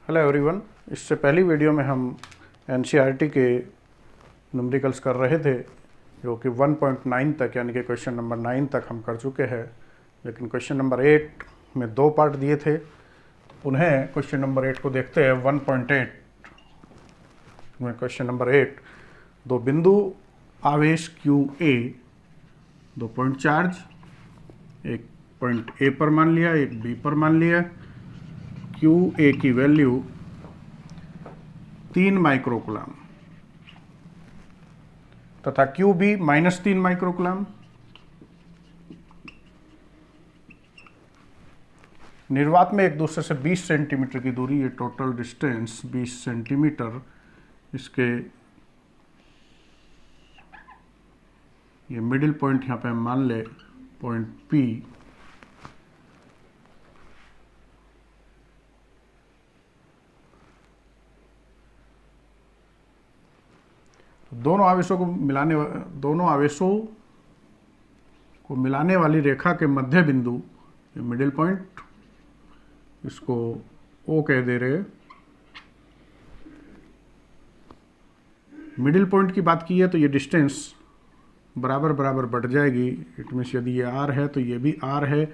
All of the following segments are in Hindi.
Hello everyone. इससे पहली वीडियो में हम एनसीईआरटी के न्यूमेरिकल्स कर रहे थे जो कि 1.9 तक यानी कि क्वेश्चन नंबर 9 तक हम कर चुके हैं, लेकिन क्वेश्चन नंबर 8 में 2 पार्ट दिए थे। उन्हें क्वेश्चन नंबर 8 को देखते हैं। 1.8 में क्वेश्चन नंबर 8 दो बिंदु आवेश क्यू ए, 2 पॉइंट चार्ज, एक पॉइंट ए पर मान लिया, एक बी पर मान लिया। क्यू ए की वैल्यू 3 माइक्रोकुलाम तथा क्यू बी -3 माइक्रोकुलाम। निर्वात में एक दूसरे से 20 सेंटीमीटर की दूरी, ये टोटल डिस्टेंस 20 सेंटीमीटर। इसके ये मिडिल पॉइंट यहाँ पे हम मान ले पॉइंट पी। दोनों आवेशों को मिलाने वाली रेखा के मध्य बिंदु, ये मिडिल पॉइंट, इसको ओ कह दे रहे। मिडिल पॉइंट की बात की है तो ये डिस्टेंस बराबर बराबर बढ़ जाएगी। इट मीन्स यदि ये आर है तो ये भी आर है,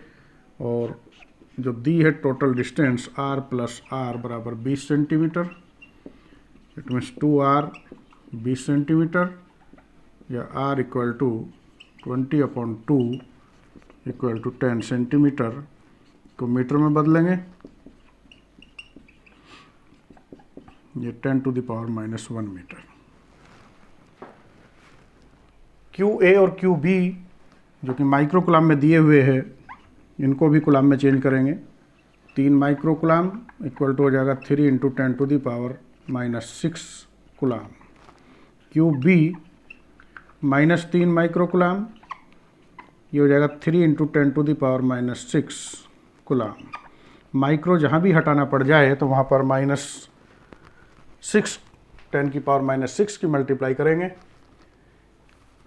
और जो दी है total distance r plus r बराबर 20 centimetre. It means 2r 20 centimetre, या r equal to 20/2 equal to 10 centimetre को मीटर में बदलेंगे। ये 10⁻⁻1 मीटर। क्यू ए और क्यू बी जो कि माइक्रोकुलाम में दिए हुए हैं, इनको भी कुलाम में चेंज करेंगे। 3 माइक्रोकुलाम इक्वल टू हो जाएगा 3 × 10⁻⁻6 कुलाम। क्यू बी -3 माइक्रोकुलाम, ये हो जाएगा 3 × 10⁻⁻6 कुलाम। माइक्रो जहाँ भी हटाना पड़ जाए तो वहाँ पर -6 10⁻⁻6 की मल्टीप्लाई करेंगे।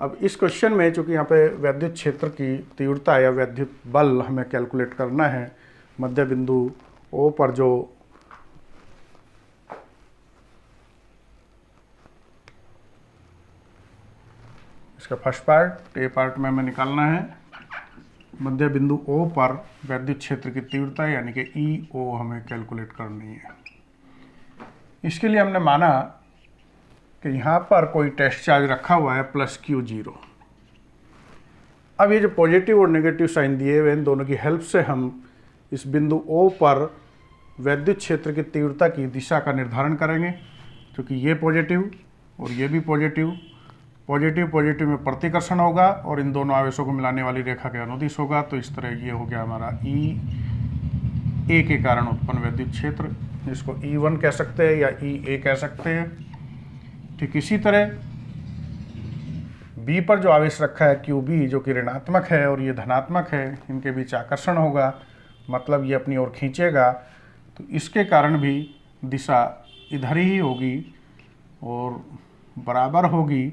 अब इस क्वेश्चन में चूंकि यहाँ पे वैद्युत क्षेत्र की तीव्रता या वैद्युत बल हमें कैलकुलेट करना है, मध्य बिंदु ओ पर जो इसका फर्स्ट पार्ट, ए पार्ट में हमें निकालना है मध्य बिंदु ओ पर वैद्युत क्षेत्र की तीव्रता यानी कि ई ओ हमें कैलकुलेट करनी है। इसके लिए हमने माना कि यहाँ पर कोई टेस्ट चार्ज रखा हुआ है +Q0। अब ये जो पॉजिटिव और नेगेटिव साइन दिए हुए, इन दोनों की हेल्प से हम इस बिंदु O पर वैद्युत क्षेत्र की तीव्रता की दिशा का निर्धारण करेंगे। क्योंकि ये पॉजिटिव और ये भी पॉजिटिव पॉजिटिव में प्रतिकर्षण होगा और इन दोनों आवेशों को मिलाने वाली रेखा के अनुदिश होगा। तो इस तरह ये हो गया हमारा ई ए के कारण उत्पन्न वैद्युत क्षेत्र। इसको E1 कह सकते हैं या EA कह सकते हैं। ठीक इसी तरह बी पर जो आवेश रखा है QB, जो कि ऋणात्मक है और ये धनात्मक है, इनके बीच आकर्षण होगा, मतलब ये अपनी ओर खींचेगा, तो इसके कारण भी दिशा इधर ही होगी और बराबर होगी।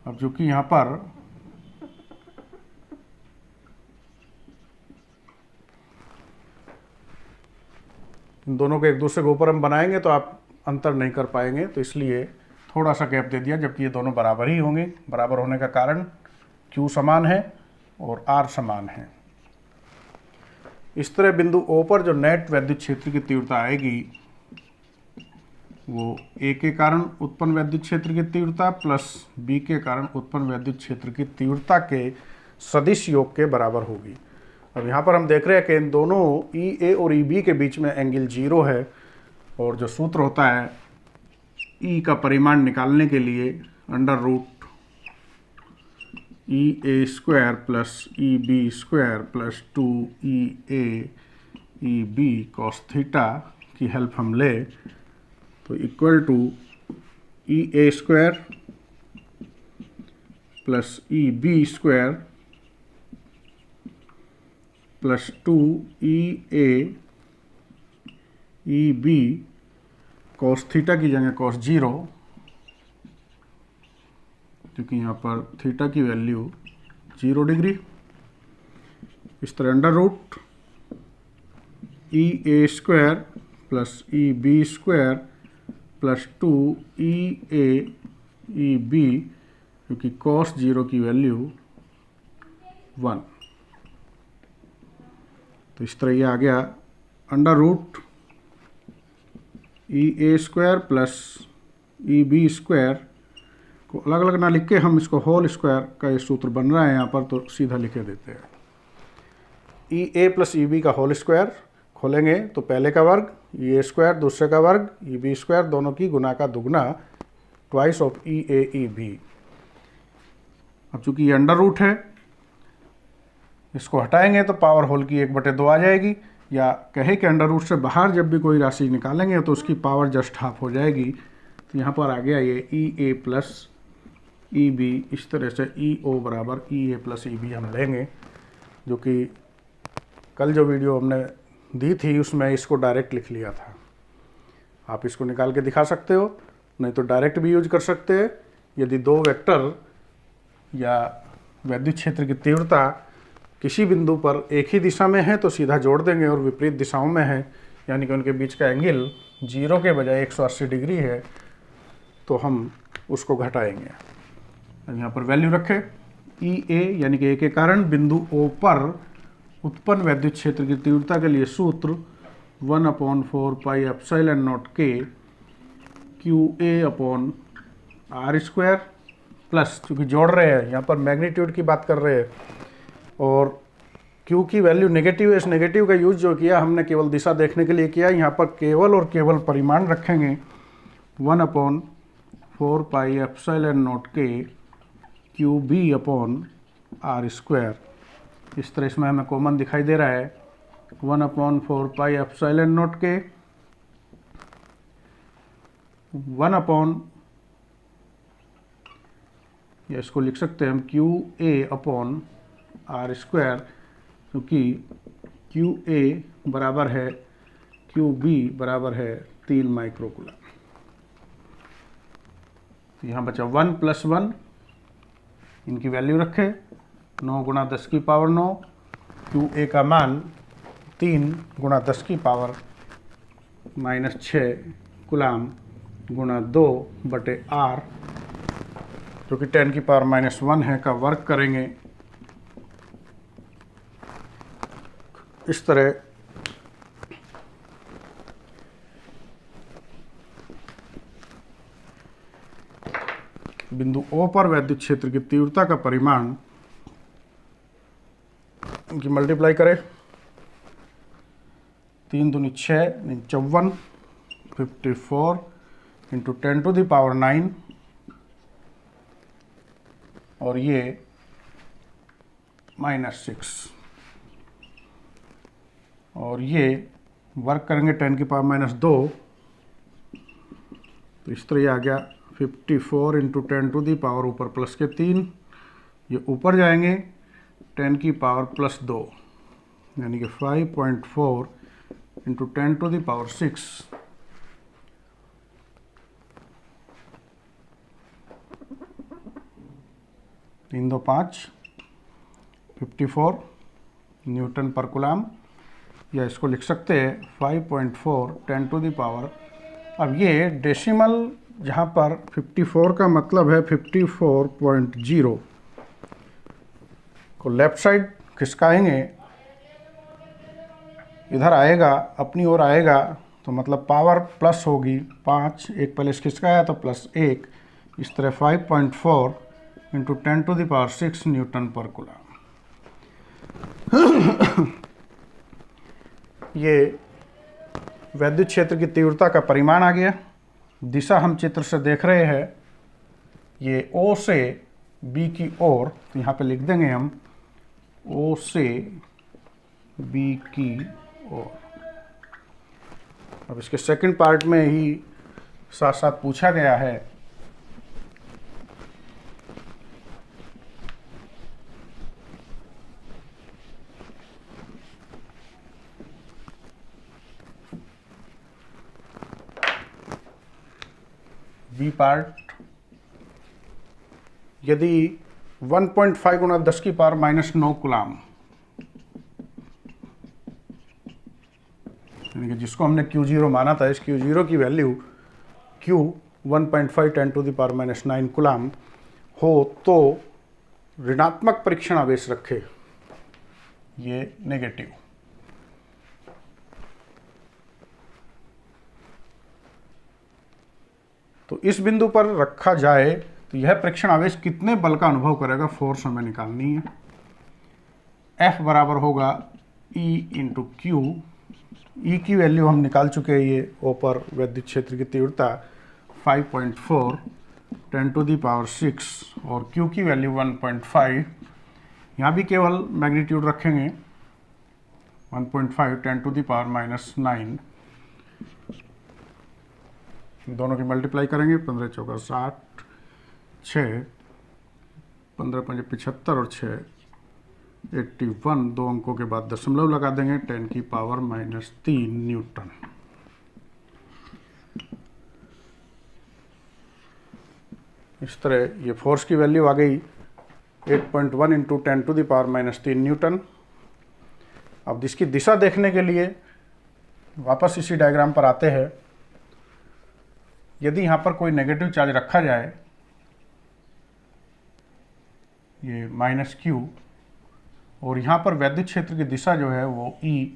अब जो कि यहाँ पर इन दोनों को एक दूसरे के ऊपर हम बनाएंगे तो आप अंतर नहीं कर पाएंगे, तो इसलिए थोड़ा सा गैप दे दिया, जबकि ये दोनों बराबर ही होंगे। बराबर होने का कारण Q समान है और R समान है। इस तरह बिंदु O पर जो नेट वैद्युत क्षेत्र की तीव्रता आएगी वो A के कारण उत्पन्न वैद्युत क्षेत्र की तीव्रता प्लस B के कारण उत्पन्न वैद्युत क्षेत्र की तीव्रता के सदिश योग के बराबर होगी। अब यहाँ पर हम देख रहे हैं कि इन दोनों EA और EB के बीच में एंगल 0 है, और जो सूत्र होता है E का परिमाण निकालने के लिए √EA² + EB² + 2EA/EB cos theta की हेल्प हम ले तो equal to EA² + EB² + 2EA/EB cos theta की जगह cos 0, क्योंकि यहाँ पर थीटा की वैल्यू 0 डिग्री। इस तरह √EA² plus E B square plus 2 E A E B, क्योंकि cos 0 की वैल्यू 1। तो इस तरह ये आ गया under root E A square plus E B square को अलग अलग ना लिख के हम इसको होल स्क्वायर का ये सूत्र बन रहा है यहाँ पर, तो सीधा लिखे देते हैं। ई ए प्लस ई बी का होल स्क्वायर खोलेंगे तो पहले का वर्ग, ई ए स्क्वायर दूसरे का वर्ग, ई बी स्क्वायर दोनों की गुना का दुगना, twice of E A E B. अब चूंकि ये अंडर रूट है, इसको हटाएंगे तो पावर होल की 1/2 आ जाएगी, या कहे कि अंडर रूट से बाहर जब भी कोई राशि निकालेंगे तो उसकी पावर जस्ट हाफ हो जाएगी। तो यहाँ पर आ गया ये ई ए प्लस ई बी, इस तरह से ई ओ बराबर ई ए प्लस ई बी हम लेंगे, जो कि कल जो वीडियो हमने दी थी उसमें इसको डायरेक्ट लिख लिया था। आप इसको निकाल के दिखा सकते हो, नहीं तो डायरेक्ट भी यूज कर सकते हैं। यदि दो वेक्टर या वैद्युत क्षेत्र की तीव्रता किसी बिंदु पर एक ही दिशा में है तो सीधा जोड़ देंगे, और विपरीत दिशाओं में है यानी कि उनके बीच का एंगल 0 के बजाय 180 डिग्री है तो हम उसको घटाएंगे। अब यहाँ पर वैल्यू रखें, ई ए यानी कि ए के कारण बिंदु ओ पर उत्पन्न वैद्युत क्षेत्र की तीव्रता के लिए सूत्र 1/4 पाई एप्सिलॉन नॉट के q A upon are square plus, चूँकि जोड़ रहे हैं यहाँ पर मैग्नीट्यूड की बात कर रहे हैं और क्यू की वैल्यू नेगेटिव है, इस नेगेटिव का यूज जो किया हमने केवल दिशा देखने के लिए किया। यहाँ पर केवल और केवल परिमाण रखेंगे 1/4 पाई एप्सिलॉन नॉट के q B upon are square. इस तरह इसमें हमें कॉमन दिखाई दे रहा है 1/4 पाई एप्सिलॉन नॉट के 1/, या इसको लिख सकते हैं हम Q A upon are square, क्योंकि क्यू ए बराबर है क्यू बी बराबर है 3 माइक्रोकूलम। तो यहाँ बचा 1 + 1, इनकी वैल्यू रखें 9 × 10 की पावर 9, क्यू ए का मान 3 × 10 की पावर -6 कूलाम गुणा 2/r, जो कि 10 की पावर -1 है, का वर्क करेंगे। इस तरह बिंदु O पर वैद्युत क्षेत्र की तीव्रता का परिमाण इनकी मल्टीप्लाई करें, 3 दूनी 6 54, 54 इंटू 10⁻⁹, और ये -6, और ये वर्क करेंगे 10⁻²। तो इस तरह ये आ गया 54 इंटू 10⁻⁴, ऊपर प्लस के 3, ये ऊपर जाएंगे 10⁻+2, यानी कि 5.4 इंटू 10⁻⁶। 3 2 5, 54 न्यूटन पर कूलाम, या इसको लिख सकते हैं 5.4 10⁻। अब ये डेसिमल जहाँ पर 54 का मतलब है 54.0 को लेफ्ट साइड खिसकाएंगे, इधर आएगा, अपनी ओर आएगा, तो मतलब पावर प्लस होगी 5, एक पहले खिसकाया तो +1, इस तरह 5.4 इंटू 10⁻⁶ न्यूटन पर कूलाम। ये वैद्युत क्षेत्र की तीव्रता का परिमाण आ गया। दिशा हम चित्र से देख रहे हैं, ये O से B की ओर, तो यहाँ पे लिख देंगे हम O से B की ओर। अब इसके सेकंड पार्ट में ही साथ साथ पूछा गया है बी पार्ट, यदि 1.5 गुणा 10⁻⁹ कूलाम, यानी कि जिसको हमने Q0 माना था, इस Q0 की वैल्यू Q 1.5 10⁻⁹ कूलाम हो तो ऋणात्मक परीक्षण आवेश रखे, ये नेगेटिव। तो इस बिंदु पर रखा जाए तो यह परीक्षण आवेश कितने बल का अनुभव करेगा, फोर्स हमें निकालनी है। F बराबर होगा E इंटू क्यू। ई की वैल्यू हम निकाल चुके हैं, ये ओ पर वैद्युत क्षेत्र की तीव्रता 5.4 10⁻⁶ और Q की वैल्यू 1.5। यहाँ भी केवल मैग्नीट्यूड रखेंगे 1.5 10⁻⁹। दोनों की मल्टीप्लाई करेंगे, 15 चौका 60, 6 15 5 75 और 6 81। दो अंकों के बाद दशमलव लगा देंगे, 10⁻³ न्यूटन। इस तरह ये फोर्स की वैल्यू आ गई 8.1 इंटू 10⁻³ न्यूटन। अब इसकी दिशा देखने के लिए वापस इसी डायग्राम पर आते हैं। यदि यहाँ पर कोई नेगेटिव चार्ज रखा जाए, ये -Q, और यहाँ पर वैद्युत क्षेत्र की दिशा जो है वो E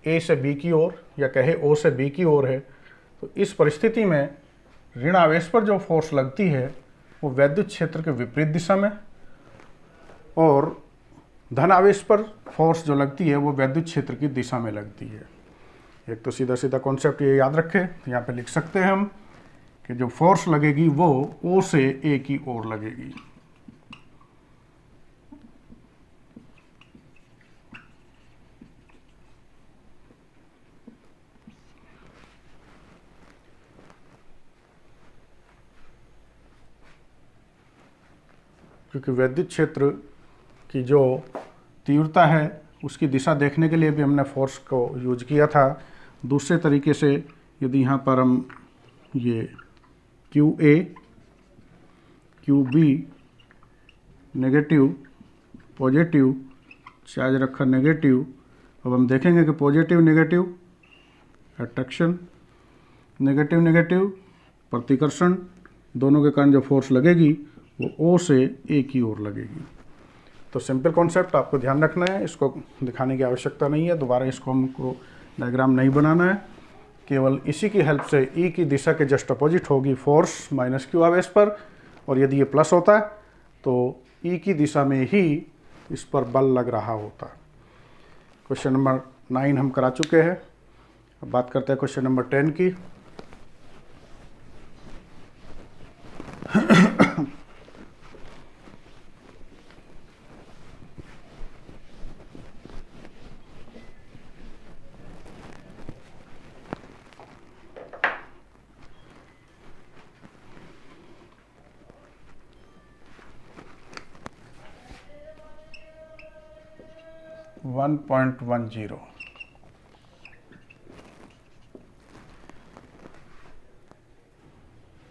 A से B की ओर या कहे O से B की ओर है, तो इस परिस्थिति में ऋण आवेश पर जो फोर्स लगती है वो वैद्युत क्षेत्र के विपरीत दिशा में, और धन आवेश पर फोर्स जो लगती है वो वैद्युत क्षेत्र की दिशा में लगती है। एक तो सीधा सीधा कॉन्सेप्ट ये याद रखें, यहाँ पे लिख सकते हैं हम कि जो फोर्स लगेगी वो O से A की ओर लगेगी। क्योंकि वैद्युत क्षेत्र की जो तीव्रता है उसकी दिशा देखने के लिए भी हमने फोर्स को यूज किया था। दूसरे तरीके से यदि यहाँ पर हम ये QA QB negative positive charge रखा नेगेटिव, अब हम देखेंगे कि positive negative attraction, negative negative प्रतिकर्षण, दोनों के कारण जो फोर्स लगेगी वो O से A की ओर लगेगी। तो सिंपल कॉन्सेप्ट आपको ध्यान रखना है, इसको दिखाने की आवश्यकता नहीं है, दोबारा इसको हमको डायग्राम नहीं बनाना है। केवल इसी की हेल्प से E की दिशा के जस्ट अपोजिट होगी फोर्स -Q आवेश पर, और यदि ये प्लस होता तो E की दिशा में ही इस पर बल लग रहा होता। क्वेश्चन नंबर 9 हम करा चुके हैं। अब बात करते हैं क्वेश्चन नंबर 10 की। (1.10)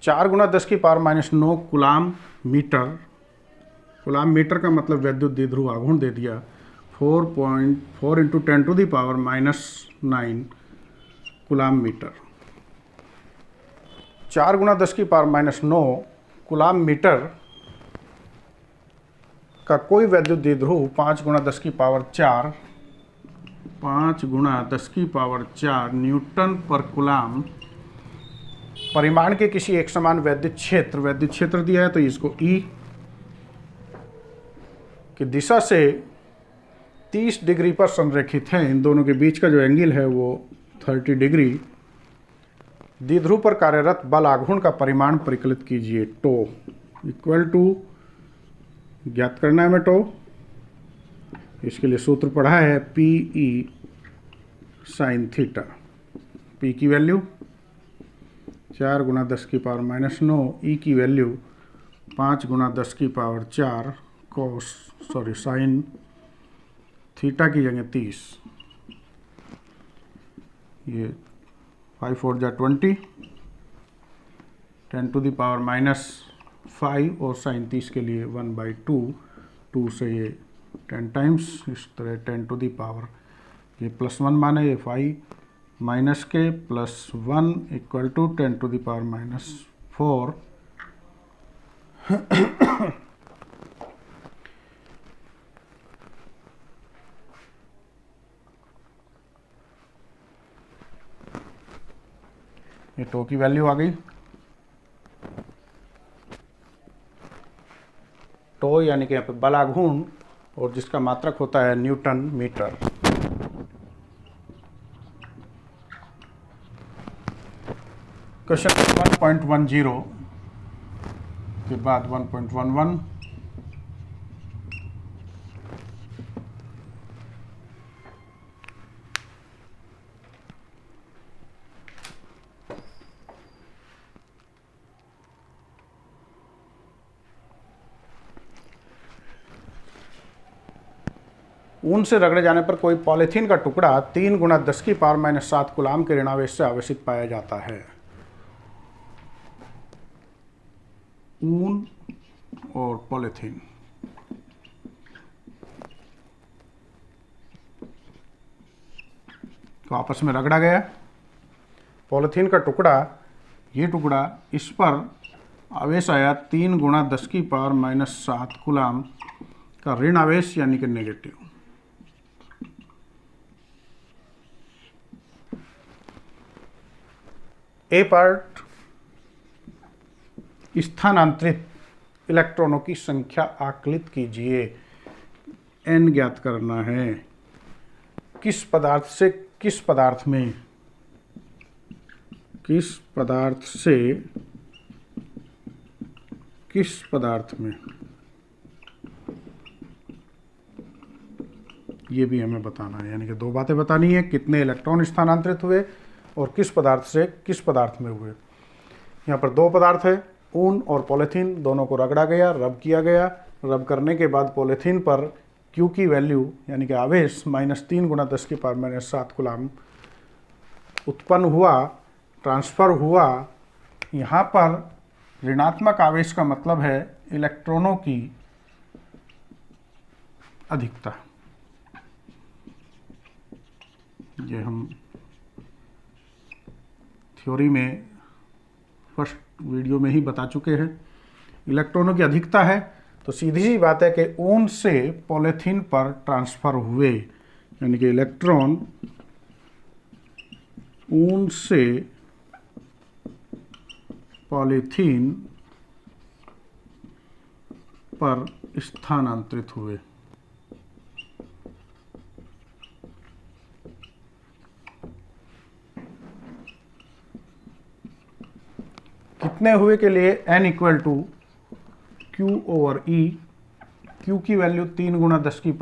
चार गुना 10⁻⁹ कूलाम मीटर। कूलाम मीटर का मतलब वैद्युत द्विध्रुव आघूर्ण दे दिया। 4.4 इंटू 10⁻⁹ कूलाम मीटर। 4 गुना 10⁻⁹ कूलाम मीटर का कोई वैद्युत द्विध्रुव 5 गुना 10⁻⁴ न्यूटन पर कूलाम परिमाण के किसी एक समान वैद्युत क्षेत्र दिया है, तो इसको E की दिशा से 30 डिग्री पर संरेखित है। इन दोनों के बीच का जो एंगल है वो 30 डिग्री। द्विध्रुव पर कार्यरत बल आघूर्ण का परिमाण परिकलित कीजिए। टो इक्वल टू, ज्ञात करना है हमें टो, इसके लिए सूत्र पढ़ा है PE sin थीटा। P की वैल्यू 4 गुना 10⁻⁹, E की वैल्यू 5 गुना 10⁴ साइन थीटा की जगह 30। ये 5 4 जा 20, 10⁻⁵ और साइन 30 के लिए 1/2, 2 से ये 10 टाइम्स, इस तरह 10⁻11 ये +1 माने ये 5 माइनस के +1 इक्वल टू 10⁻⁻4। ये टो की वैल्यू आ गई। टो यानी कि यहाँ पे बल आघूर्ण और जिसका मात्रक होता है न्यूटन मीटर। क्वेश्चन 1.10 के बाद 1.11 ऊन से रगड़े जाने पर कोई पॉलीथीन का टुकड़ा 3 × 10⁻⁷ कूलाम के ऋणावेश से आवेशित पाया जाता है। ऊन और पॉलीथीन तो आपस में रगड़ा गया। पॉलीथीन का टुकड़ा, ये टुकड़ा, इस पर आवेश आया 3 × 10⁻⁷ कूलाम का ऋण आवेश यानी कि नेगेटिव। ए पार्ट स्थानांतरित इलेक्ट्रॉनों की संख्या आकलित कीजिए। n ज्ञात करना है। किस पदार्थ से किस पदार्थ में, किस पदार्थ से किस पदार्थ में, ये भी हमें बताना है। यानी कि दो बातें बतानी है, कितने इलेक्ट्रॉन स्थानांतरित हुए और किस पदार्थ से किस पदार्थ में हुए। यहाँ पर दो पदार्थ है, ऊन और पॉलीथीन, दोनों को रगड़ा गया, रब किया गया। रब करने के बाद पॉलीथीन पर Q की वैल्यू यानी कि आवेश -3 × 10⁻⁷ कूलाम उत्पन्न हुआ, ट्रांसफ़र हुआ। यहाँ पर ऋणात्मक आवेश का मतलब है इलेक्ट्रॉनों की अधिकता। ये हम थ्योरी में फर्स्ट वीडियो में ही बता चुके हैं। इलेक्ट्रॉनों की अधिकता है तो सीधी सी बात है कि ऊन से पॉलीथीन पर ट्रांसफ़र हुए, यानी कि इलेक्ट्रॉन ऊन से पॉलीथीन पर स्थानांतरित हुए। कितने हुए के लिए n equal to Q/E। Q की वैल्यू 3 × 10⁻⁷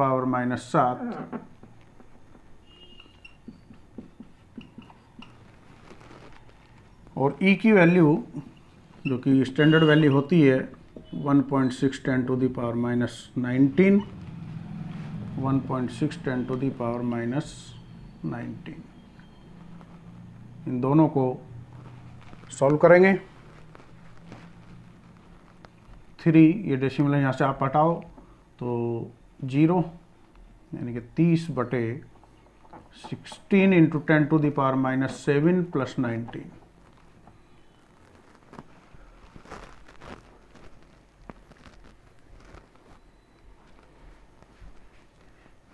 और E की वैल्यू जो कि स्टैंडर्ड वैल्यू होती है 1.6 × 10⁻⁻19, 1.6 × 10⁻⁻19। इन दोनों को सॉल्व करेंगे। 3 ये डेसिमल यहाँ से आप हटाओ तो 0, यानी कि 30/16 × 10⁻⁻7 + 19।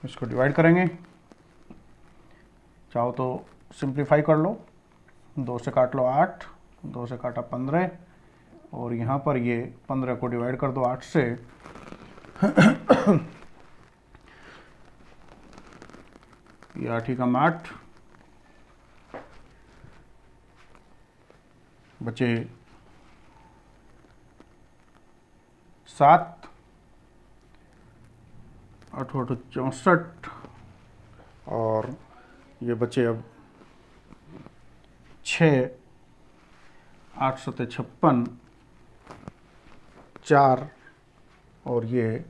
इसको डिवाइड करेंगे, चाहो तो सिंप्लीफाई कर लो। 2 से काट लो 8, 2 से काटा 15 और यहाँ पर ये 15 को डिवाइड कर दो 8 से। ये 8 ही कम 8 बचे 7, 8 64 और ये बचे अब 6, 8 × 7 = 56, 4 और ये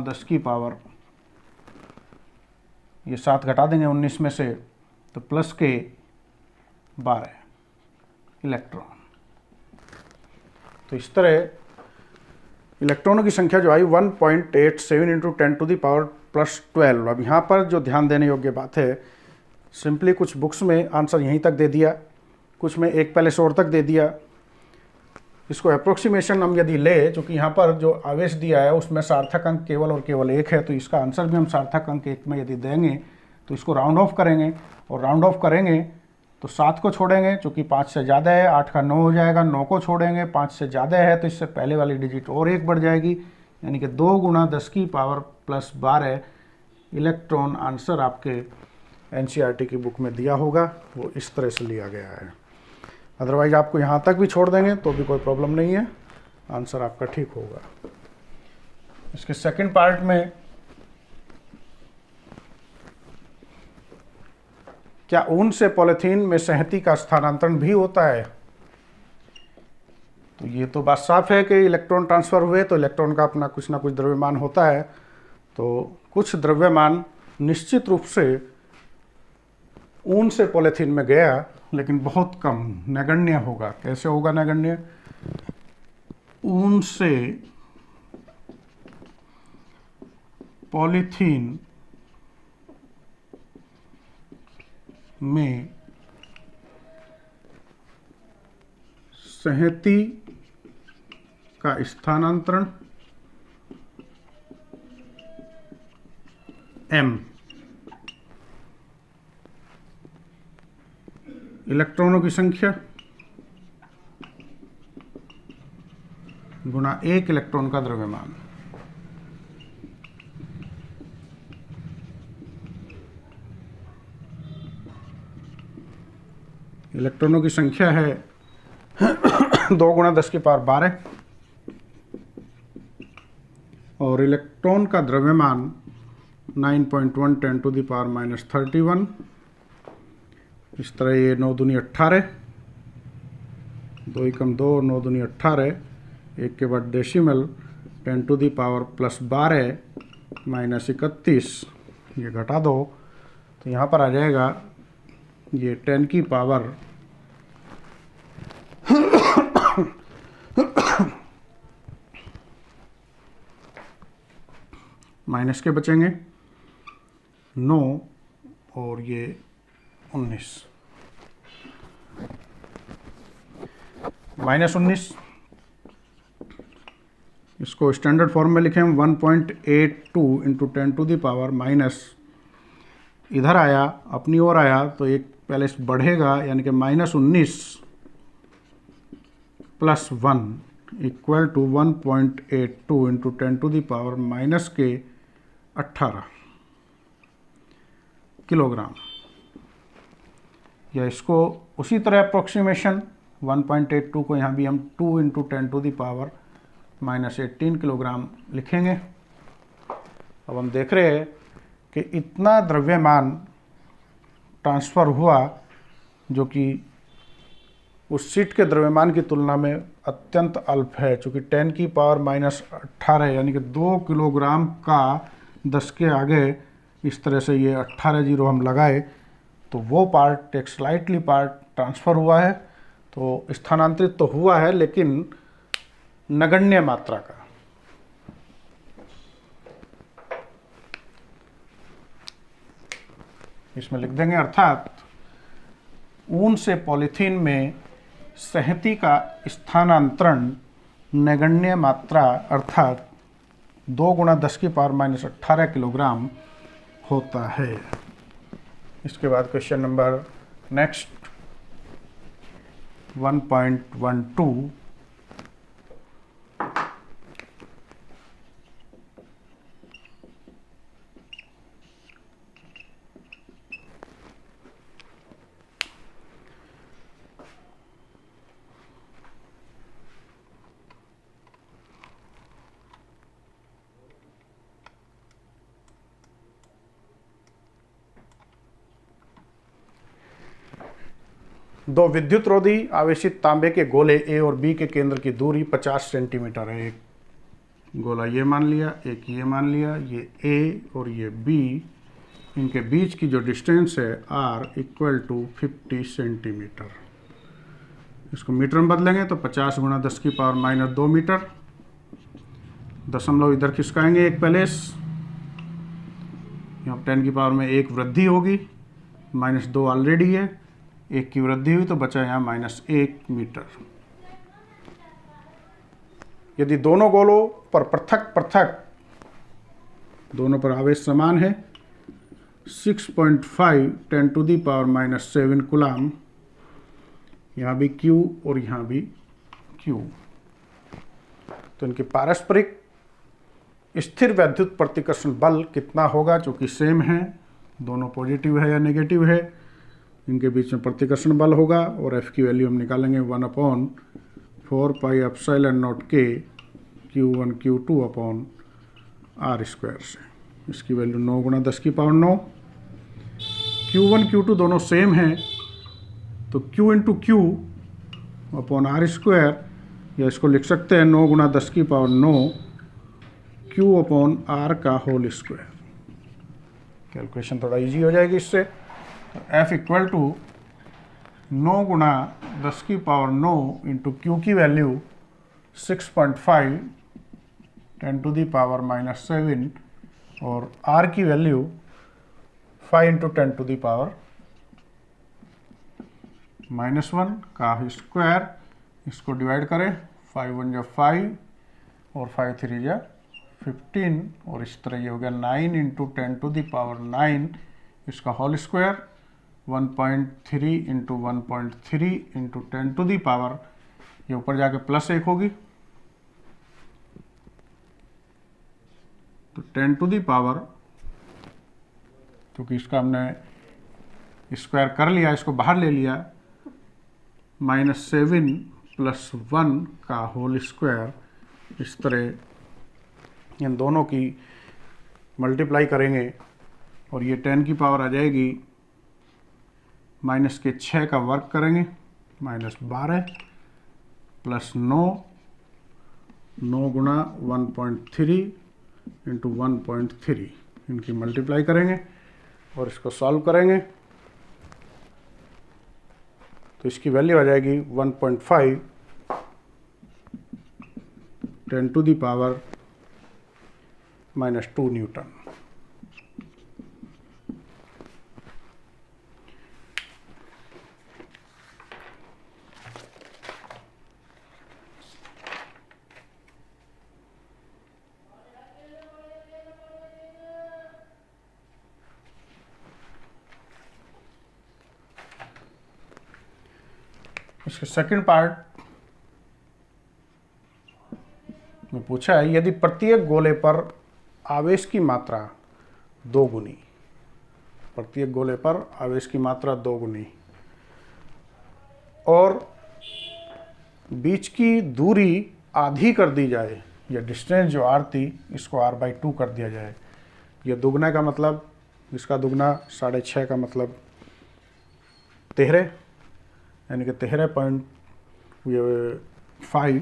10 की पावर, ये 7 घटा देंगे 19 में से तो प्लस के 12 इलेक्ट्रॉन। तो इस तरह इलेक्ट्रॉनों की संख्या जो आई 1.87 इंटू 10⁻+12। अब यहाँ पर जो ध्यान देने योग्य बात है, सिंपली कुछ बुक्स में आंसर यहीं तक दे दिया, कुछ में एक पहले से और तक दे दिया। इसको अप्रोक्सीमेशन हम यदि ले, चूँकि यहाँ पर जो आवेश दिया है उसमें सार्थक अंक केवल और केवल 1 है, तो इसका आंसर भी हम सार्थक अंक 1 में यदि देंगे तो इसको राउंड ऑफ करेंगे, और राउंड ऑफ करेंगे तो 7 को छोड़ेंगे, चूँकि 5 से ज़्यादा है, 8 का 9 हो जाएगा, 9 को छोड़ेंगे, 5 से ज़्यादा है तो इससे पहले वाली डिजिट और 1 बढ़ जाएगी, यानी कि 2 × 10⁻+12 इलेक्ट्रॉन आंसर आपके एनसीईआरटी की बुक में दिया होगा, वो इस तरह से लिया गया है। अदरवाइज आपको यहाँ तक भी छोड़ देंगे तो भी कोई प्रॉब्लम नहीं है, आंसर आपका ठीक होगा। इसके सेकंड पार्ट में, क्या ऊन से पॉलीथीन में संहति का स्थानांतरण भी होता है? तो ये तो बात साफ है कि इलेक्ट्रॉन ट्रांसफर हुए तो इलेक्ट्रॉन का अपना कुछ ना कुछ द्रव्यमान होता है, तो कुछ द्रव्यमान निश्चित रूप से ऊन से पॉलीथीन में गया, लेकिन बहुत कम, नगण्य होगा। कैसे होगा नगण्य? ऊन से पॉलीथीन में संहति का स्थानांतरण m इलेक्ट्रॉनों की संख्या गुणा 1 इलेक्ट्रॉन का द्रव्यमान। इलेक्ट्रॉनों की संख्या है 2 × 10⁻12 और इलेक्ट्रॉन का द्रव्यमान 9.1 10⁻−31। इस तरह ये 9 दूनी 18, 2 एकम 2, 9 दूनी 18, 1 के बाद डेसिमल 10⁻+12 -31, ये घटा दो तो यहाँ पर आ जाएगा ये 10 की पावर माइनस के बचेंगे 9 और ये 19, -19। इसको स्टैंडर्ड फॉर्म में लिखें 1.82 इंटू 10⁻⁻, इधर आया, अपनी ओर आया तो एक पहले बढ़ेगा, यानी कि -19 + 1 इक्वल टू 1.82 इंटू 10⁻⁻18 किलोग्राम। या इसको उसी तरह अप्रोक्सीमेशन 1.82 को यहाँ भी हम 2 इंटू 10⁻−18 किलोग्राम लिखेंगे। अब हम देख रहे हैं कि इतना द्रव्यमान ट्रांसफ़र हुआ जो कि उस शीट के द्रव्यमान की तुलना में अत्यंत अल्प है, चूँकि 10⁻−18 यानी कि 2 किलोग्राम का 10 के आगे इस तरह से ये 18 जीरो हम लगाए तो वो पार्ट, एक स्लाइटली पार्ट ट्रांसफ़र हुआ है, तो स्थानांतरित तो हुआ है लेकिन नगण्य मात्रा का। इसमें लिख देंगे, अर्थात ऊन से पॉलीथीन में संहति का स्थानांतरण नगण्य मात्रा अर्थात 2 × 10⁻18 किलोग्राम होता है। इसके बाद क्वेश्चन नंबर नेक्स्ट 1.12 दो विद्युत रोधी आवेशित तांबे के गोले ए और बी के केंद्र की दूरी 50 सेंटीमीटर है। एक गोला ये मान लिया, एक ये मान लिया, ये ए और ये बी, इनके बीच की जो डिस्टेंस है आर इक्वल टू 50 सेंटीमीटर। इसको मीटर में बदलेंगे तो 50 × 10⁻² मीटर। दशमलव इधर खिसकाएंगे एक पैलेस, यहाँ 10 की पावर में 1 वृद्धि होगी, -2 ऑलरेडी है, 1 की वृद्धि हुई तो बचा यहाँ -1 मीटर। यदि दोनों गोलों पर पृथक पृथक दोनों पर आवेश समान है, 6.5 10⁻⁻7 कूलाम, यहाँ भी Q और यहाँ भी Q, तो इनके पारस्परिक स्थिर वैद्युत प्रतिकर्षण बल कितना होगा, चूंकि सेम है, दोनों पॉजिटिव है या नेगेटिव है, इनके बीच में प्रतिकर्षण बल होगा और F की वैल्यू हम निकालेंगे 1/4 pi epsilon not K Q1 Q2 upon R square से। इसकी वैल्यू 9 × 10 की पावर 9। Q1 Q2 दोनों सेम हैं, तो Q × Q upon R square, या इसको लिख सकते हैं 9 × 10 की पावर 9 Q अपॉन R का होल स्क्वायर। कैलकुलेशन थोड़ा इजी हो जाएगी इससे। तो F इक्वल टू 9 × 10 की पावर 9 इंटू Q की वैल्यू 6.5 10⁻⁻7 और R की वैल्यू 5 × 10⁻⁻1 का स्क्वायर, इसको डिवाइड करें, 5 1 जा 5 और 5 3 जा 15, और इस तरह ये हो गया 9 × 10⁻9 इसका होल स्क्वायर, 1.3 × 1.3 × 10⁻, ये ऊपर जाके +1 होगी, तो 10⁻, क्योंकि इसका हमने स्क्वायर कर लिया, इसको बाहर ले लिया, -7 + 1 का होल स्क्वायर, इस तरह इन दोनों की मल्टीप्लाई करेंगे और ये 10 की पावर आ जाएगी, माइनस के 6 का वर्ग करेंगे, -12 + 9 × 1.3 × 1.3, इनकी मल्टीप्लाई करेंगे और इसको सॉल्व करेंगे, तो इसकी वैल्यू आ जाएगी 1.5 10⁻⁻2 न्यूटन। इसके सेकंड पार्ट में पूछा है, यदि प्रत्येक गोले पर आवेश की मात्रा 2 गुनी, प्रत्येक गोले पर आवेश की मात्रा 2 गुनी और बीच की दूरी आधी कर दी जाए, या डिस्टेंस जो r थी इसको r/2 कर दिया जाए। यह दुगना का मतलब, इसका दुगना 6.5 का मतलब 13, यानी कि 13.5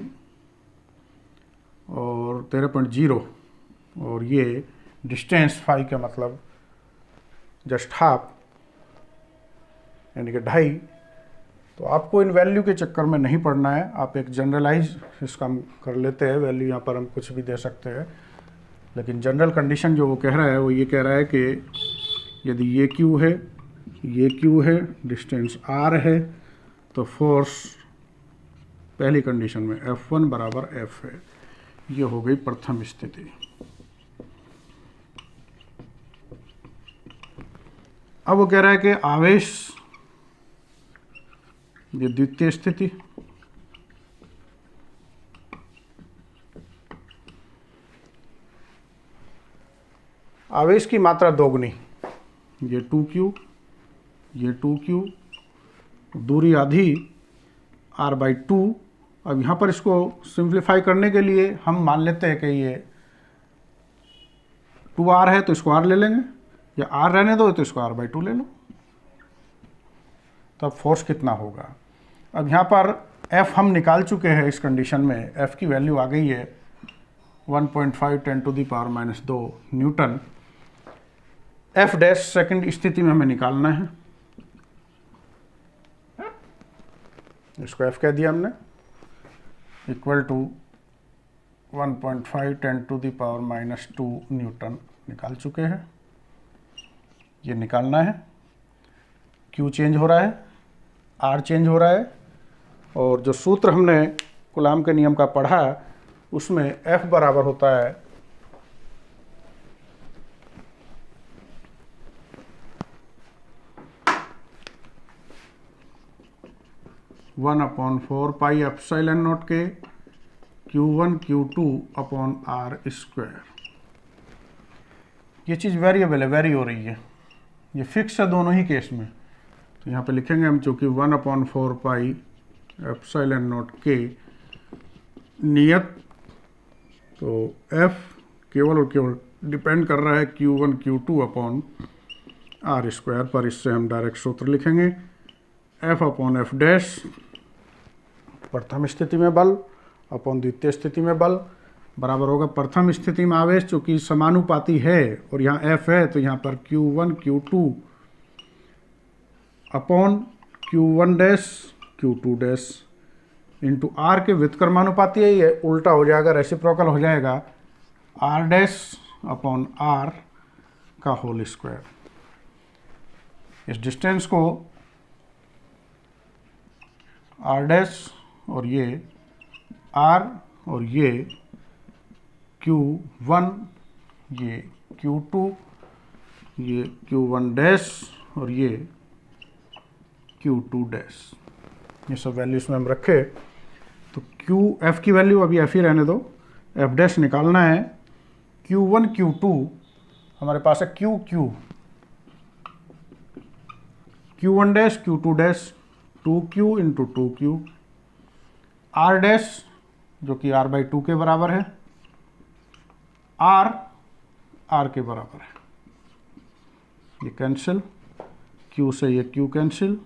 और 13.0, और ये डिस्टेंस 5 का मतलब जस्ट हाफ, यानी कि 2.5। तो आपको इन वैल्यू के चक्कर में नहीं पड़ना है, आप एक जनरलाइज इसका हम कर लेते हैं, वैल्यू यहाँ पर हम कुछ भी दे सकते हैं, लेकिन जनरल कंडीशन जो वो कह रहा है वो ये कह रहा है कि यदि ये Q है, ये Q है, डिस्टेंस R है, तो फोर्स पहली कंडीशन में F1 बराबर F है। ये हो गई प्रथम स्थिति। अब वो कह रहा है कि आवेश, ये द्वितीय स्थिति, आवेश की मात्रा 2 गुनी, ये 2Q, ये 2Q, दूरी आधी r/2। अब यहाँ पर इसको सिंप्लीफाई करने के लिए हम मान लेते हैं कि ये 2r है तो इसको r ले लेंगे, या r रहने दो तो इसको r/2 ले लो, तब फोर्स कितना होगा। अब यहाँ पर F हम निकाल चुके हैं, इस कंडीशन में F की वैल्यू आ गई है 1.5 10⁻⁻2 न्यूटन। F डैश सेकंड स्थिति में हमें निकालना है, इसको F कह दिया हमने, इक्वल टू 1.5 10⁻⁻² न्यूटन निकाल चुके हैं। ये निकालना है। Q चेंज हो रहा है, R चेंज हो रहा है, और जो सूत्र हमने कूलाम के नियम का पढ़ा उसमें F बराबर होता है 1/4 पाई एप्सिलॉन नॉट के Q1 Q2 अपॉन R²। ये चीज़ वेरिएबल है, वेरी हो रही है, ये फिक्स है दोनों ही केस में। तो यहाँ पे लिखेंगे हम, चूँकि 1/4 पाई एप्सिलॉन नॉट के नियत, तो F केवल और केवल डिपेंड कर रहा है Q1 Q2 अपॉन R² पर। इससे हम डायरेक्ट सूत्र लिखेंगे F अपॉन F डैश, प्रथम स्थिति में बल अपॉन द्वितीय स्थिति में बल, बराबर होगा प्रथम स्थिति में आवेश चूँकि समानुपाती है और यहाँ F है, तो यहाँ पर Q1 Q2 upon Q1 dash Q2 dash into R के व्युत्क्रमानुपाती है, ये उल्टा हो जाएगा, रेसिप्रोकल हो जाएगा R डैश अपॉन R का होल स्क्वायर। इस डिस्टेंस को R डैश और ये R और ये Q1, ये Q2, ये Q1 डैश और ये Q2 डैश, ये सब वैल्यूज में हम रखे। तो F की वैल्यू अभी F ही रहने दो, F डैश निकालना है। Q1 Q2 हमारे पास है Q1 dash Q2 dash 2Q into 2Q, R dash जो कि R/2 के बराबर है, R के बराबर है, ये कैंसिल, Q से ये Q कैंसिल,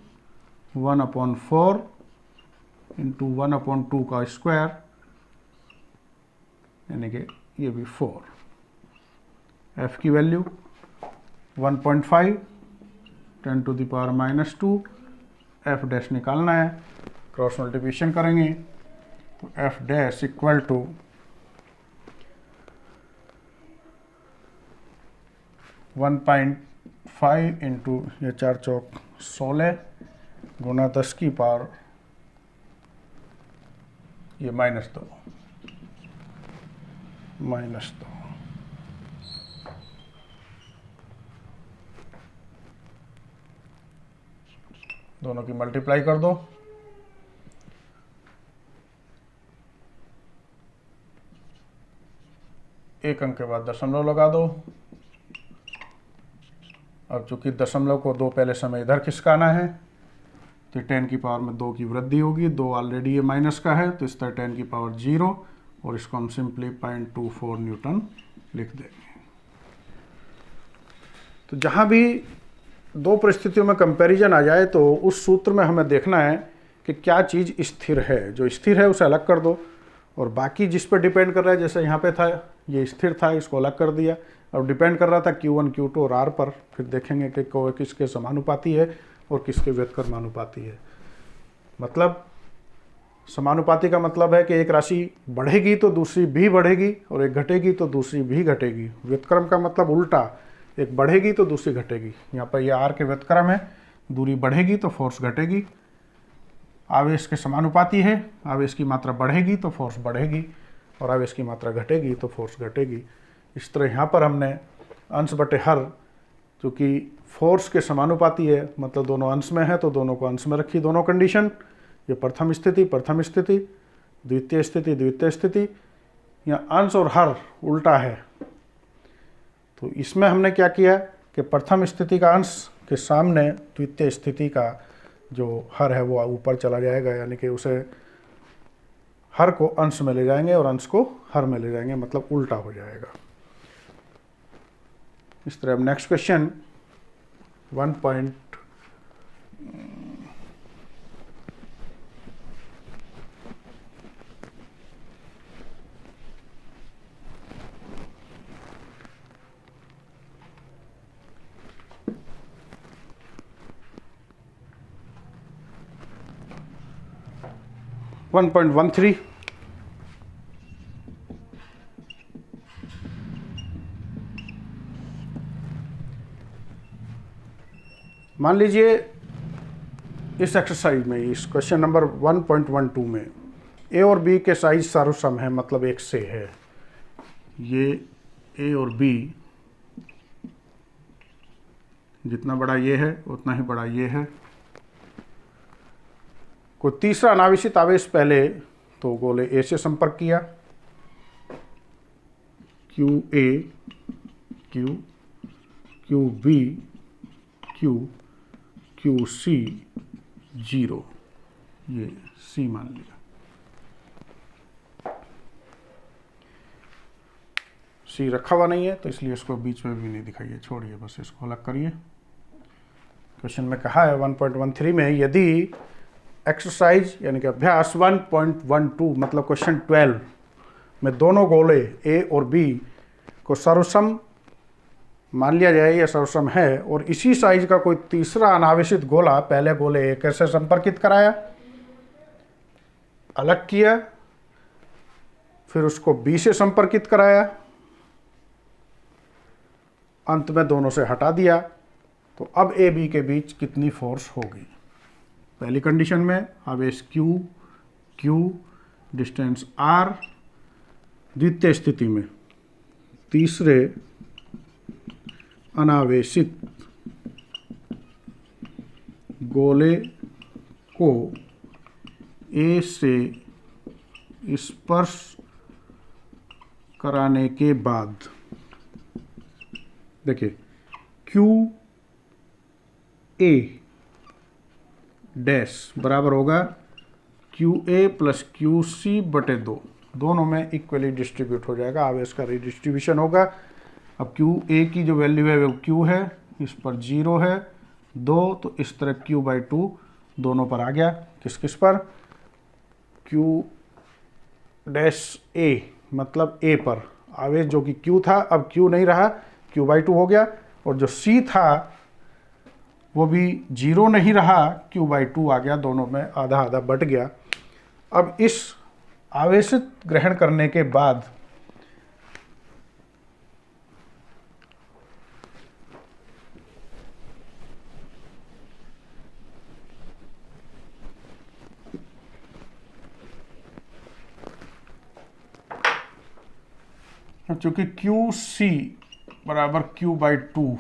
1/4 इंटू 1/2 का स्क्वायर, यानी कि ये भी 4। F की वैल्यू 1.5 10⁻⁻², F डैश निकालना है, क्रॉस मल्टीप्लिकेशन करेंगे तो F dash equal to 1.5 into ये 4 चौक 16 गुना 10 की पावर ये -2 दोनों की मल्टीप्लाई कर दो, एक अंक के बाद दशमलव लगा दो। अब चूंकि दशमलव को 2 पहले समय इधर खिसकाना है तो 10 की पावर में 2 की वृद्धि होगी, 2 ऑलरेडी ये माइनस का है तो इस तरह 10 की पावर 0, और इसको हम सिंपली 0.24 न्यूटन लिख देंगे। तो जहाँ भी दो परिस्थितियों में कंपैरिजन आ जाए तो उस सूत्र में हमें देखना है कि क्या चीज़ स्थिर है, जो स्थिर है उसे अलग कर दो, और बाकी जिस पर डिपेंड कर रहा है, जैसे यहाँ पे था ये स्थिर था, इसको अलग कर दिया। अब डिपेंड कर रहा था Q1 Q2 और R पर, फिर देखेंगे कि किसके समानुपाती है और किसके व्युत्क्रमानुपाती है। मतलब समानुपाती का मतलब है कि एक राशि बढ़ेगी तो दूसरी भी बढ़ेगी और एक घटेगी तो दूसरी भी घटेगी। व्युत्क्रम का मतलब उल्टा, एक बढ़ेगी तो दूसरी घटेगी। यहाँ पर यह R के व्युत्क्रम है, दूरी बढ़ेगी तो फोर्स घटेगी। आवेश के समानुपाती है, आवेश की मात्रा बढ़ेगी तो फोर्स बढ़ेगी और आवेश की मात्रा घटेगी तो फोर्स घटेगी। इस तरह यहाँ पर हमने अंश बटे हर, चूँकि फोर्स के समानुपाती है मतलब दोनों अंश में है तो दोनों को अंश में रखी, दोनों कंडीशन, ये प्रथम स्थिति द्वितीय स्थिति, यहाँ अंश और हर उल्टा है। तो इसमें हमने क्या किया कि प्रथम स्थिति का अंश के सामने द्वितीय स्थिति का जो हर है वो ऊपर चला जाएगा, यानी कि उसे हर को अंश में ले जाएंगे और अंश को हर में ले जाएंगे, मतलब उल्टा हो जाएगा। इस तरह अब नेक्स्ट क्वेश्चन 1.13 मान लीजिए इस एक्सरसाइज में, इस क्वेश्चन नंबर 1.12 में ए और बी के साइज सर्वसम है, मतलब एक से है। ये ए और बी जितना बड़ा ये है उतना ही बड़ा ये है। कोई तीसरा अनावेशित आवेश पहले तो गोले ए से संपर्क किया, Q A, Q, Q B, Q, Q C, 0, ये सी मान लिया। सी रखा हुआ नहीं है तो इसलिए इसको बीच में भी नहीं दिखाइए, छोड़िए, बस इसको अलग करिए। क्वेश्चन में कहा है 1.13 में, यदि एक्सरसाइज यानी कि अभ्यास 1.12 मतलब क्वेश्चन 12 में दोनों गोले ए और बी को सर्वसम मान लिया जाए या सर्वसम है, और इसी साइज का कोई तीसरा अनावेशित गोला पहले गोले ए से संपर्कित कराया, अलग किया, फिर उसको बी से संपर्कित कराया, अंत में दोनों से हटा दिया, तो अब ए बी के बीच कितनी फोर्स होगी। पहली कंडीशन में आवेश Q, Q, डिस्टेंस R, द्वितीय स्थिति में तीसरे अनावेशित गोले को ए से स्पर्श कराने के बाद, देखिए क्यू ए डैश बराबर होगा Q A plus Q C बटे 2, दोनों में इक्वली डिस्ट्रीब्यूट हो जाएगा, आवेश का रिडिस्ट्रीब्यूशन होगा। अब क्यू ए की जो वैल्यू है वो क्यू है, इस पर 0 है, 2, तो इस तरह Q/2 दोनों पर आ गया। किस किस पर? क्यू डैश ए मतलब ए पर आवेश जो कि Q था अब Q नहीं रहा, Q/2 हो गया, और जो C था वो भी 0 नहीं रहा, Q/2 आ गया, दोनों में आधा आधा बट गया। अब इस आवेशित ग्रहण करने के बाद चूंकि QC बराबर Q/2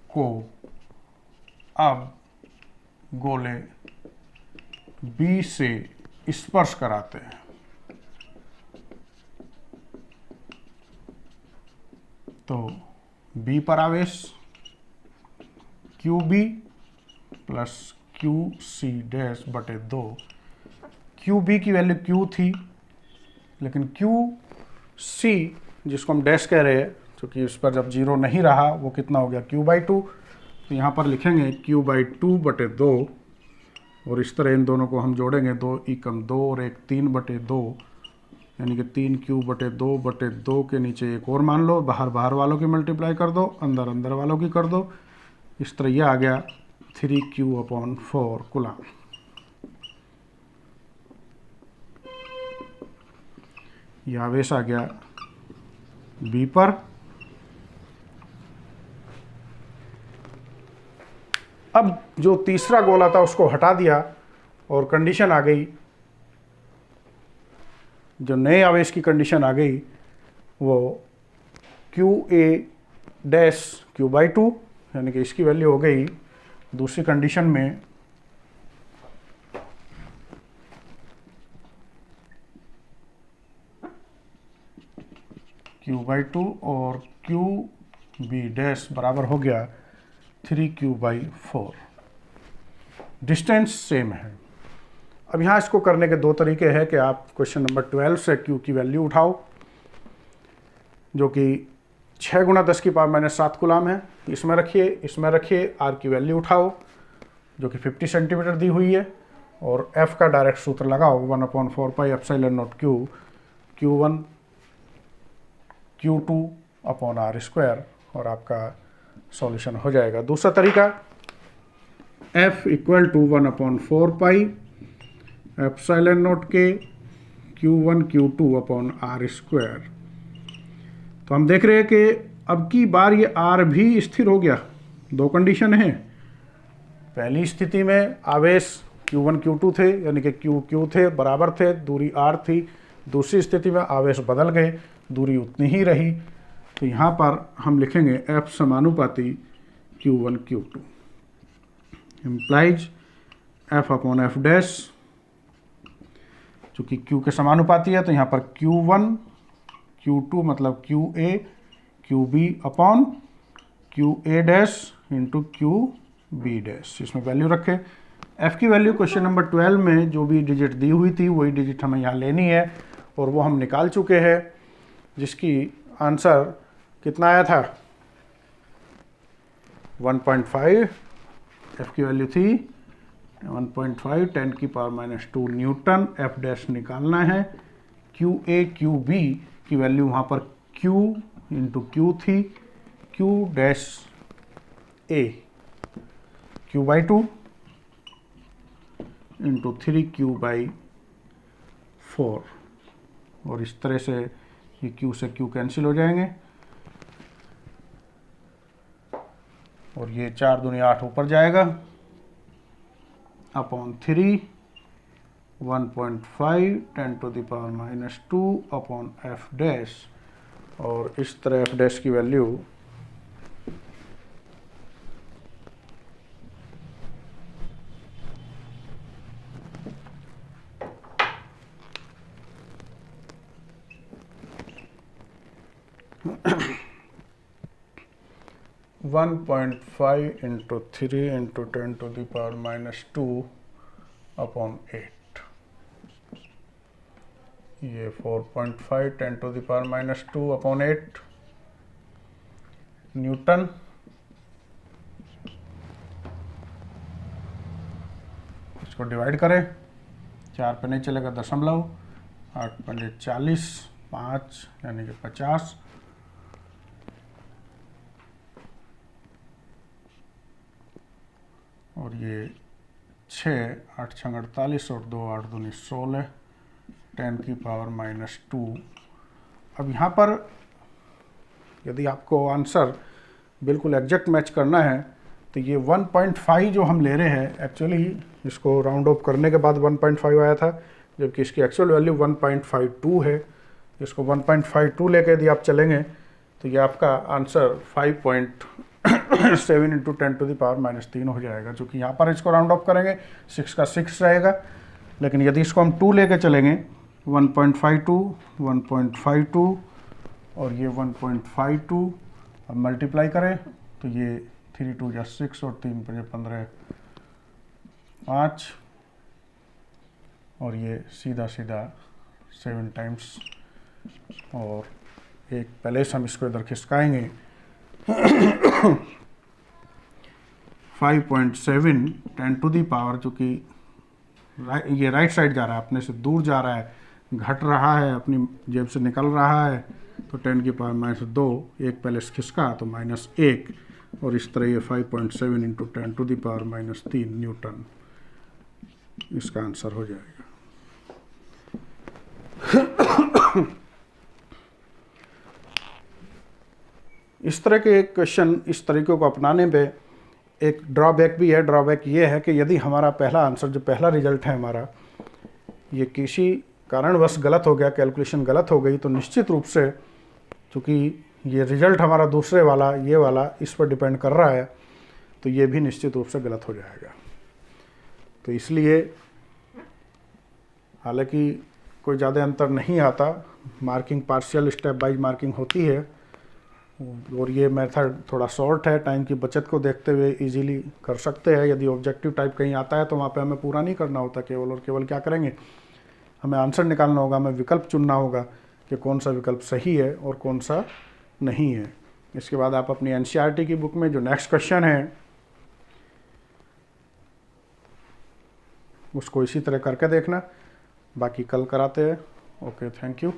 को अब गोले B से स्पर्श कराते हैं, तो B पर आवेश QB प्लस QC डैश बटे 2, QB की वैल्यू Q थी, लेकिन QC जिसको हम डैश कह रहे हैं, क्योंकि इस पर जब 0 नहीं रहा वो कितना हो गया Q/2, तो यहाँ पर लिखेंगे Q/2 बटे 2, और इस तरह इन दोनों को हम जोड़ेंगे, 2 एकम 2 और 1 3 बटे 2, यानी कि 3Q बटे 2 बटे 2 के नीचे एक और मान लो, बाहर बाहर वालों की मल्टीप्लाई कर दो, अंदर अंदर वालों की कर दो, इस तरह यह आ गया 3Q/4 कूलम। यह आवेश आ गया B पर। अब जो तीसरा गोला था उसको हटा दिया और कंडीशन आ गई, जो नए आवेश की कंडीशन आ गई वो QA डैश Q/2, यानी कि इसकी वैल्यू हो गई दूसरी कंडीशन में Q/2 और QB डैश बराबर हो गया 3Q/4। डिस्टेंस सेम है। अब यहाँ इसको करने के दो तरीके हैं कि आप क्वेश्चन नंबर 12 से Q की वैल्यू उठाओ, जो कि 6 × 10⁻⁷ कूलम है, इसमें रखिए, इसमें रखिए, R की वैल्यू उठाओ जो कि 50 सेंटीमीटर दी हुई है, और F का डायरेक्ट सूत्र लगाओ 1/4πε0Q Q1 Q2/R², और आपका सॉल्यूशन हो जाएगा। दूसरा तरीका F = 1/4πε0K Q1 Q2/R²। तो हम देख रहे हैं कि अब की बार ये R भी स्थिर हो गया, दो कंडीशन है, पहली स्थिति में आवेश Q1 Q2 थे, यानी कि Q थे, बराबर थे, दूरी r थी। दूसरी स्थिति में आवेश बदल गए, दूरी उतनी ही रही। तो यहाँ पर हम लिखेंगे F समानुपाती Q1 Q2 implies F upon F dash, चूँकि Q के समानुपाती है तो यहाँ पर Q1 Q2 मतलब QA QB upon QA dash into QB dash. इसमें वैल्यू रखें। F की वैल्यू क्वेश्चन नंबर 12 में जो भी डिजिट दी हुई थी वही डिजिट हमें यहाँ लेनी है, और वो हम निकाल चुके हैं, जिसकी आंसर कितना आया था 1.5। F की वैल्यू थी 1.5 10⁻⁻² न्यूटन। F डैश निकालना है। QA QB की वैल्यू वहाँ पर Q इंटू Q थी, Q dash A Q/2 into 3Q/4, और इस तरह से ये Q से Q कैंसिल हो जाएंगे, और ये 4 दूनी 8 ऊपर जाएगा अपॉन 3 1.5 10⁻⁻² अपॉन F डैश, और इस तरह F डैश की वैल्यू 1.5 इंटू 3 इंटू 10⁻⁻² अपॉन 8, ये 4.5 10⁻⁻² अपॉन 8 न्यूटन। इसको डिवाइड करें, 4 पे नहीं चलेगा, दशमलव, 8 पंजे 40, 5 यानी कि 50, और ये 6 8 6 48 और 2 8 दूनी 16 10⁻⁻²। अब यहाँ पर यदि आपको आंसर बिल्कुल एग्जैक्ट मैच करना है तो ये 1.5 जो हम ले रहे हैं, एक्चुअली इसको राउंड ऑफ करने के बाद 1.5 आया था, जबकि इसकी एक्चुअल वैल्यू 1.52 है। इसको 1.52 लेके यदि आप चलेंगे तो ये आपका आंसर 5.7 इंटू 10⁻⁻³ हो जाएगा, जो कि यहाँ पर इसको राउंड ऑफ करेंगे 6 का 6 रहेगा। लेकिन यदि इसको हम 2 लेके चलेंगे 1.52 1.52 और ये 1.52, अब मल्टीप्लाई करें तो ये 3 2 जा 6 और 3 5 15 5, और ये सीधा सीधा 7 टाइम्स, और एक पहले से हम इसको इधर खिसकाएंगे 5.7 10⁻, जो कि ये राइट साइड जा रहा है, अपने से दूर जा रहा है, घट रहा है, अपनी जेब से निकल रहा है, तो 10⁻⁻², एक पहले से खिसका तो -1, और इस तरह ये 5.7 इंटू 10⁻⁻³ न्यूटन इसका आंसर हो जाएगा। इस तरह के क्वेश्चन, इस तरीक़ों को अपनाने पे एक ड्रॉबैक भी है। ड्रॉबैक ये है कि यदि हमारा पहला आंसर, जो पहला रिजल्ट है हमारा, ये किसी कारणवश गलत हो गया, कैलकुलेशन गलत हो गई, तो निश्चित रूप से, चूँकि ये रिजल्ट हमारा दूसरे वाला, ये वाला, इस पर डिपेंड कर रहा है, तो ये भी निश्चित रूप से गलत हो जाएगा। तो इसलिए हालांकि कोई ज़्यादा अंतर नहीं आता, marking partial step wise marking होती है, और ये मेथड थोड़ा शॉर्ट है, टाइम की बचत को देखते हुए इजीली कर सकते हैं। यदि ऑब्जेक्टिव टाइप कहीं आता है तो वहाँ पे हमें पूरा नहीं करना होता, केवल और केवल क्या करेंगे, हमें आंसर निकालना होगा, हमें विकल्प चुनना होगा कि कौन सा विकल्प सही है और कौन सा नहीं है। इसके बाद आप अपनी NCERT की बुक में जो नेक्स्ट क्वेश्चन है उसको इसी तरह करके देखना, बाकी कल कराते हैं। Okay, thank you.